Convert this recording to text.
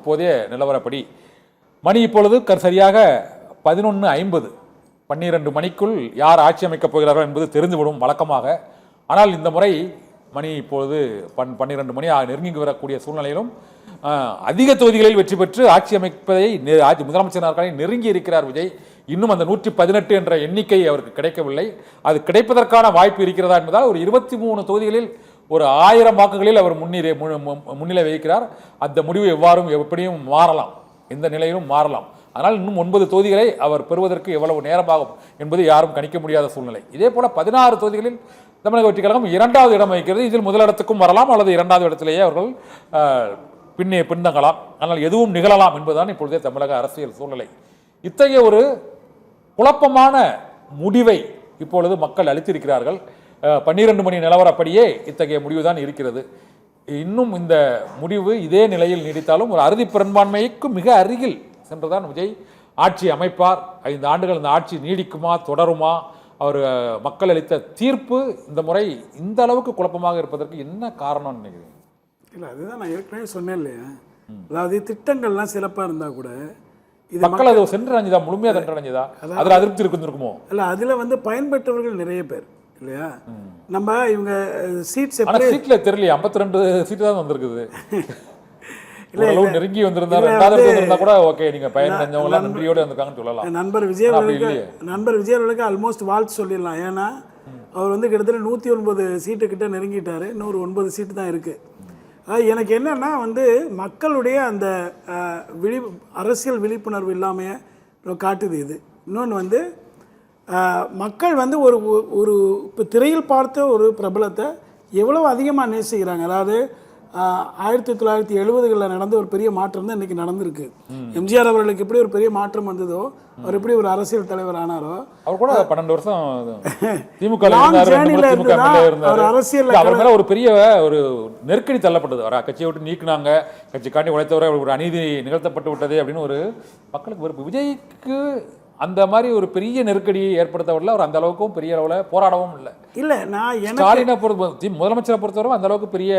இப்போதைய நிலவரப்படி மணி இப்பொழுது சரியாக 11:50. 12 மணிக்குள் யார் ஆட்சி அமைக்கப் போகிறார்கள் என்பது தெரிந்துவிடும் வழக்கமாக. ஆனால் இந்த முறை மணி இப்பொழுது 12 மணி நெருங்கி வரக்கூடிய சூழ்நிலையிலும் அதிக தொகுதிகளில் வெற்றி பெற்று ஆட்சி அமைப்பதை முதலமைச்சர் நாற்காலியை நெருங்கி இருக்கிறார் விஜய். இன்னும் அந்த 118 என்ற எண்ணிக்கை அவருக்கு கிடைக்கவில்லை. அது கிடைப்பதற்கான வாய்ப்பு இருக்கிறதா என்பதால் ஒரு 23 தொகுதிகளில் ஒரு 1000 வாக்குகளில் அவர் முன்னிலை வகிக்கிறார். அந்த முடிவு எப்படியும் மாறலாம், எந்த நிலையிலும் மாறலாம். ஆனால் இன்னும் 9 தொகுதிகளை அவர் பெறுவதற்கு எவ்வளவு நேரமாகும் என்பது யாரும் கணிக்க முடியாத சூழ்நிலை. இதே போல 16 தொகுதிகளில் தமிழக வெற்றி கழகம் 2வது இடம் வகிக்கிறது. இதில் முதலிடத்துக்கும் வரலாம் அல்லது 2வது இடத்திலேயே அவர்கள் பின்தங்கலாம். ஆனால் எதுவும் நிகழலாம் என்பதுதான் இப்பொழுதே தமிழக அரசியல் சூழ்நிலை. இத்தகைய ஒரு குழப்பமான முடிவை இப்பொழுது மக்கள் அளித்திருக்கிறார்கள். 12 மணி நிலவரப்படியே இத்தகைய முடிவுதான் இருக்கிறது. இன்னும் இந்த முடிவு இதே நிலையில் நீடித்தாலும் ஒரு அறுதி பெரும்பான்மைக்கு மிக அருகில் சென்றுதான் விஜய் ஆட்சி அமைப்பார். 5 ஆண்டுகள் இந்த ஆட்சி நீடிக்குமா தொடருமா? அவர் மக்கள் அளித்த தீர்ப்பு இந்த முறை இந்த அளவுக்கு குழப்பமாக இருப்பதற்கு என்ன காரணம்னு நினைக்கிறீங்க? இல்லை, அதுதான் நான் ஏற்கனவே சொன்னேன் இல்லையா, அதாவது திட்டங்கள்லாம் சிறப்பாக இருந்தால் கூட இது மக்கள் அதை சென்றடைஞ்சதா, முழுமையாக சென்றடைஞ்சதா, அதில் அதிருப்தி இருக்குமோ? இல்லை, அதில் பயன்பெற்றவர்கள் நிறைய பேர் இல்லையா. நம்ம இவங்க சீட்ஸ் சீட்ல தெரியல 52 சீட்டு தான் வந்திருக்குது. நெருங்கி வந்திருந்தா கூட ஓகே, நீங்க பயனடைஞ்சவங்க நன்றியோடு வந்திருக்காங்கன்னு சொல்லலாம். நண்பர் விஜய் அவர்களுக்கு ஆல்மோஸ்ட் வாழ்த்து சொல்லிடலாம். ஏன்னா அவர் கிட்டத்தட்ட 109 சீட்டு கிட்ட நெருங்கிட்டாரு. இன்னொரு 9 சீட்டு தான் இருக்கு. எனக்கு என்னன்னா மக்களுடைய அந்த அரசியல் விழிப்புணர்வு இல்லாமல் காட்டுது இது. இன்னொன்று மக்கள் ஒரு இப்போ திரையில் பார்த்த ஒரு பிரபலத்தை எவ்வளோ அதிகமாக நேசிக்கிறாங்க. அதாவது 1970களில் நடந்த ஒரு பெரிய மாற்றம் தான் இன்றைக்கி நடந்திருக்கு. எம்ஜிஆர் அவர்களுக்கு எப்படி ஒரு பெரிய மாற்றம் வந்ததோ, அவர் எப்படி ஒரு அரசியல் தலைவர் ஆனாரோ, அவர் கூட 12 வருஷம் திமுக அரசியல் அவர் மேல ஒரு பெரிய ஒரு நெருக்கடி தள்ளப்பட்டது. அவர் கட்சியை விட்டு நீக்கினாங்க, கட்சிக்காண்டி உழைத்தவரை ஒரு அநீதி நிகழ்த்தப்பட்டு விட்டதே அப்படின்னு ஒரு மக்களுக்கு விஜய்க்கு அந்த மாதிரி ஒரு பெரிய நெருக்கடியை ஏற்படுத்தவில்லை. அவர் அந்த அளவுக்கும் பெரிய அளவில் போராடவும் இல்லை. நான் ஸ்டாலினை முதலமைச்சரை பொறுத்தவரை அந்த அளவுக்கு பெரிய